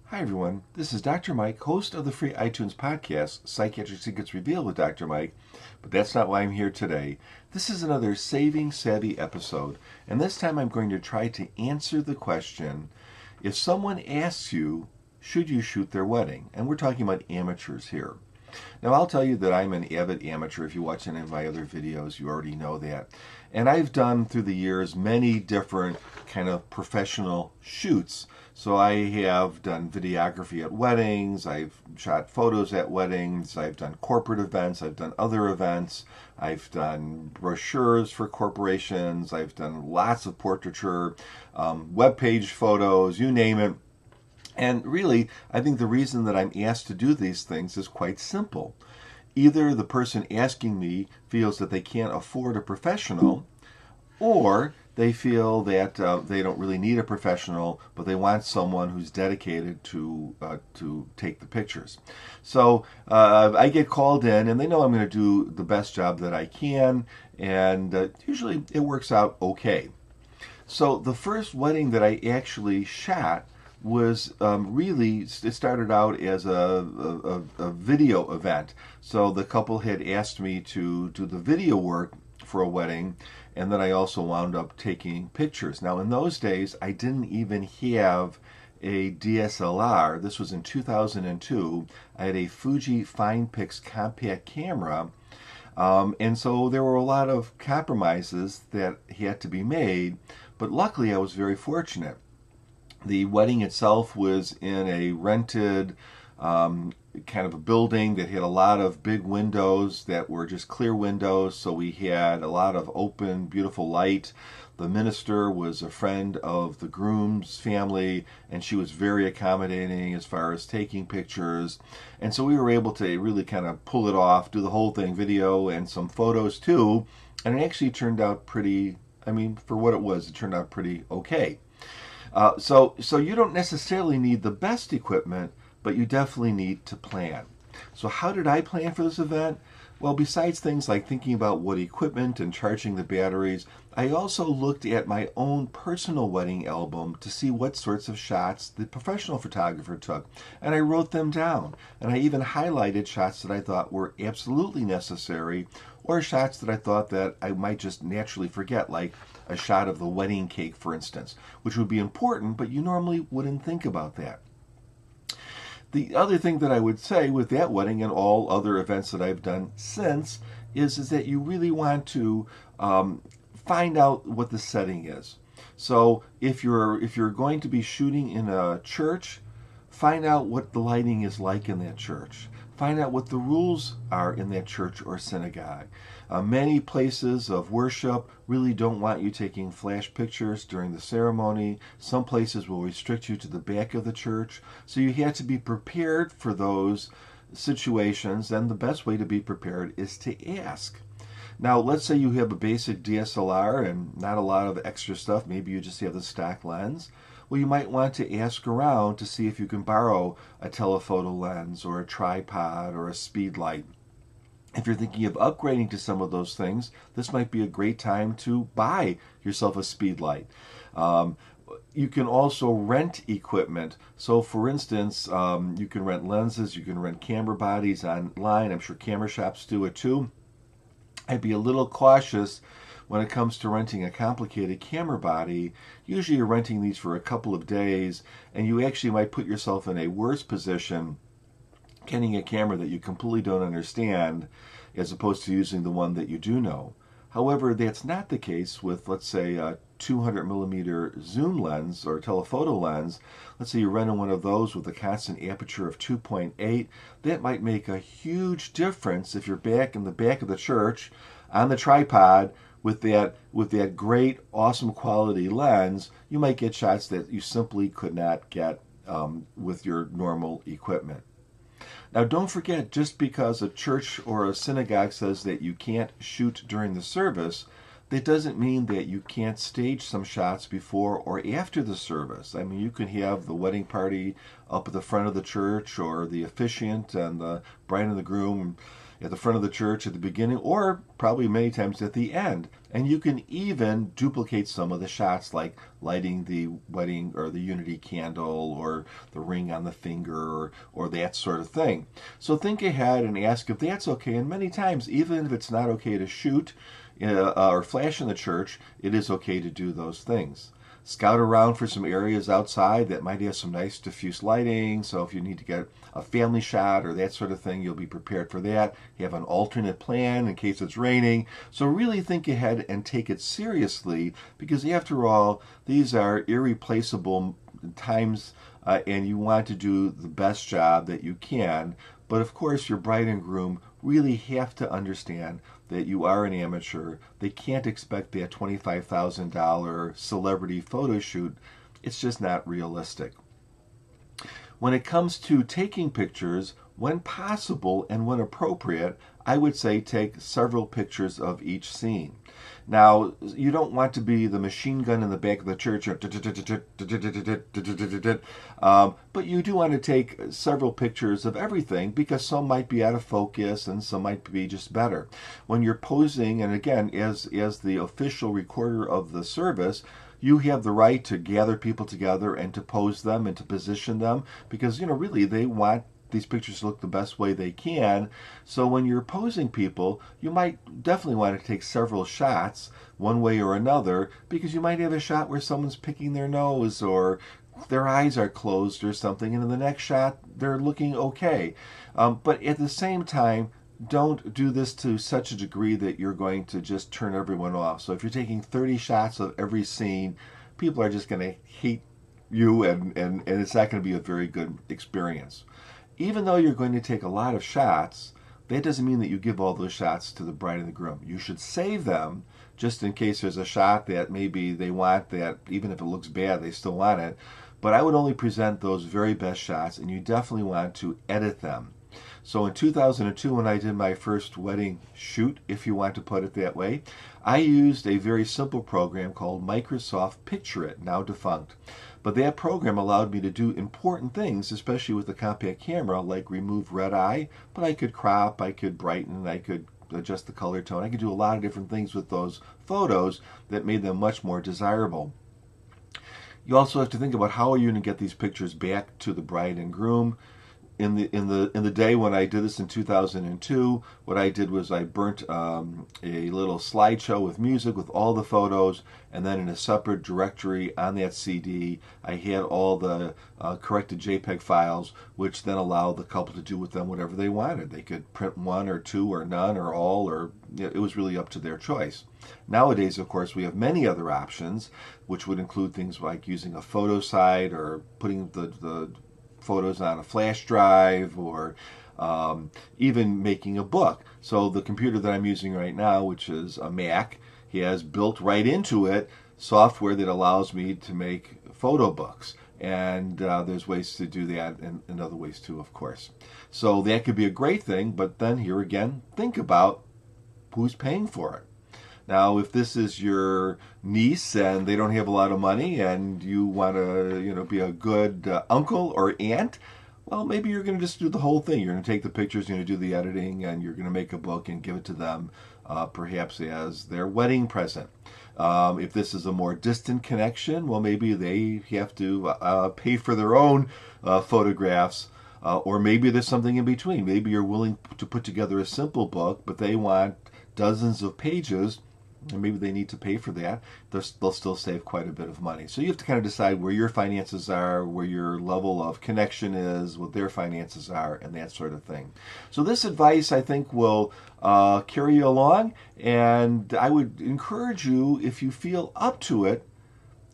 Hi everyone, this is Dr. Mike, host of the free iTunes podcast, Psychiatric Secrets Revealed with Dr. Mike, but that's not why I'm here today. This is another Saving Savvy episode, and this time I'm going to try to answer the question, if someone asks you, should you shoot their wedding? And we're talking about amateurs here. Now, I'll tell you that I'm an avid amateur. If you watch any of my other videos, you already know that. And I've done through the years many different kind of professional shoots. So I have done videography at weddings, I've shot photos at weddings, I've done corporate events, I've done other events, I've done brochures for corporations, I've done lots of portraiture, web page photos, you name it. And really, I think the reason that I'm asked to do these things is quite simple. Either the person asking me feels that they can't afford a professional, or they feel that they don't really need a professional, but they want someone who's dedicated to take the pictures. So I get called in, and they know I'm going to do the best job that I can, and usually it works out okay. So the first wedding that I actually shot was it started out as a video event. So the couple had asked me to do the video work for a wedding, and then I also wound up taking pictures. Now, in those days, I didn't even have a DSLR. This was in 2002. I had a Fuji FinePix compact camera, and so there were a lot of compromises that had to be made, but luckily I was very fortunate. The wedding itself was in a rented kind of a building that had a lot of big windows that were just clear windows, so we had a lot of open, beautiful light. The minister was a friend of the groom's family, and she was very accommodating as far as taking pictures. And so we were able to really kind of pull it off, do the whole thing, video and some photos too. And it actually turned out pretty, for what it was, it turned out pretty okay. So you don't necessarily need the best equipment, but you definitely need to plan. So how did I plan for this event? Well, besides things like thinking about what equipment and charging the batteries, I also looked at my own personal wedding album to see what sorts of shots the professional photographer took. And I wrote them down. And I even highlighted shots that I thought were absolutely necessary, or shots that I thought that I might just naturally forget, like a shot of the wedding cake, for instance, which would be important, but you normally wouldn't think about that. The other thing that I would say with that wedding and all other events that I've done since is that you really want to find out what the setting is. So if you're going to be shooting in a church, find out what the lighting is like in that church. Find out what the rules are in that church or synagogue. Many places of worship really don't want you taking flash pictures during the ceremony. Some places will restrict you to the back of the church. So you have to be prepared for those situations, and the best way to be prepared is to ask. Now, let's say you have a basic DSLR and not a lot of extra stuff. Maybe you just have the stock lens. Well, you might want to ask around to see if you can borrow a telephoto lens or a tripod or a speed light. If you're thinking of upgrading to some of those things, this might be a great time to buy yourself a speed light. You can also rent equipment. So for instance, you can rent lenses, you can rent camera bodies online. I'm sure camera shops do it too. I'd be a little cautious when it comes to renting a complicated camera body. Usually you're renting these for a couple of days, and you actually might put yourself in a worse position getting a camera that you completely don't understand as opposed to using the one that you do know. However, that's not the case with, let's say, a 200 millimeter zoom lens or telephoto lens. Let's say you're renting one of those with a constant aperture of 2.8. That might make a huge difference if you're back in the back of the church on the tripod with that great, awesome quality lens. You might get shots that you simply could not get with your normal equipment. Now, don't forget, just because a church or a synagogue says that you can't shoot during the service, that doesn't mean that you can't stage some shots before or after the service. You can have the wedding party up at the front of the church, or the officiant and the bride and the groom at the front of the church at the beginning, or probably many times at the end. And you can even duplicate some of the shots, like lighting the wedding or the unity candle or the ring on the finger or that sort of thing. So think ahead and ask if that's okay. And many times, even if it's not okay to shoot or flash in the church, it is okay to do those things. Scout around for some areas outside that might have some nice diffuse lighting. So if you need to get a family shot or that sort of thing, you'll be prepared for that. You have an alternate plan in case it's raining. So really think ahead and take it seriously, because after all, these are irreplaceable times, and you want to do the best job that you can. But of course, your bride and groom really have to understand that you are an amateur. They can't expect that $25,000 celebrity photo shoot. It's just not realistic. When it comes to taking pictures, when possible and when appropriate, I would say take several pictures of each scene. Now, you don't want to be the machine gun in the back of the church, but you do want to take several pictures of everything, because some might be out of focus and some might be just better. When you're posing, and again, as the official recorder of the service, you have the right to gather people together and to pose them and to position them, because, really they want these pictures look the best way they can. So when you're posing people, you might definitely want to take several shots one way or another, because you might have a shot where someone's picking their nose or their eyes are closed or something, and in the next shot they're looking okay. But at the same time, don't do this to such a degree that you're going to just turn everyone off. So if you're taking 30 shots of every scene, people are just going to hate you, and it's not going to be a very good experience. Even though you're going to take a lot of shots, that doesn't mean that you give all those shots to the bride and the groom. You should save them just in case there's a shot that maybe they want, that even if it looks bad, they still want it. But I would only present those very best shots, and you definitely want to edit them. So in 2002, when I did my first wedding shoot, if you want to put it that way, I used a very simple program called Microsoft Picture It, now defunct. But that program allowed me to do important things, especially with the compact camera, like remove red eye, but I could crop, I could brighten, I could adjust the color tone. I could do a lot of different things with those photos that made them much more desirable. You also have to think about how are you going to get these pictures back to the bride and groom. In the day when I did this in 2002, what I did was I burnt a little slideshow with music with all the photos, and then in a separate directory on that CD, I had all the corrected JPEG files, which then allowed the couple to do with them whatever they wanted. They could print one or two or none or all, or it was really up to their choice. Nowadays, of course, we have many other options, which would include things like using a photo site or putting the photos on a flash drive, or even making a book. So the computer that I'm using right now, which is a Mac, has built right into it software that allows me to make photo books. And there's ways to do that, and other ways too, of course. So that could be a great thing, but then here again, think about who's paying for it. Now, if this is your niece and they don't have a lot of money and you want to, be a good uncle or aunt, well, maybe you're going to just do the whole thing. You're going to take the pictures, you're going to do the editing, and you're going to make a book and give it to them, perhaps as their wedding present. If this is a more distant connection, well, maybe they have to pay for their own photographs. Or maybe there's something in between. Maybe you're willing to put together a simple book, but they want dozens of pages, and maybe they need to pay for that. They'll still save quite a bit of money. So you have to kind of decide where your finances are, where your level of connection is, what their finances are, and that sort of thing. So this advice, I think, will carry you along, and I would encourage you, if you feel up to it,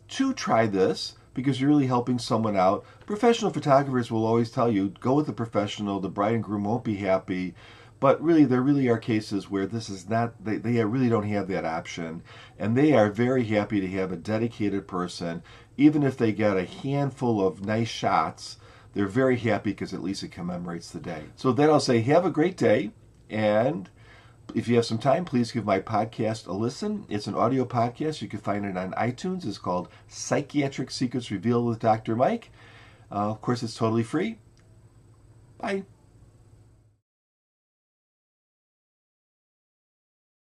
to try this, because you're really helping someone out. Professional photographers will always tell you, go with the professional. The bride and groom won't be happy. But really, there really are cases where this is not, they really don't have that option. And they are very happy to have a dedicated person. Even if they get a handful of nice shots, they're very happy because at least it commemorates the day. So with that, I'll say have a great day. And if you have some time, please give my podcast a listen. It's an audio podcast. You can find it on iTunes. It's called Psychiatric Secrets Revealed with Dr. Mike. Of course, it's totally free. Bye.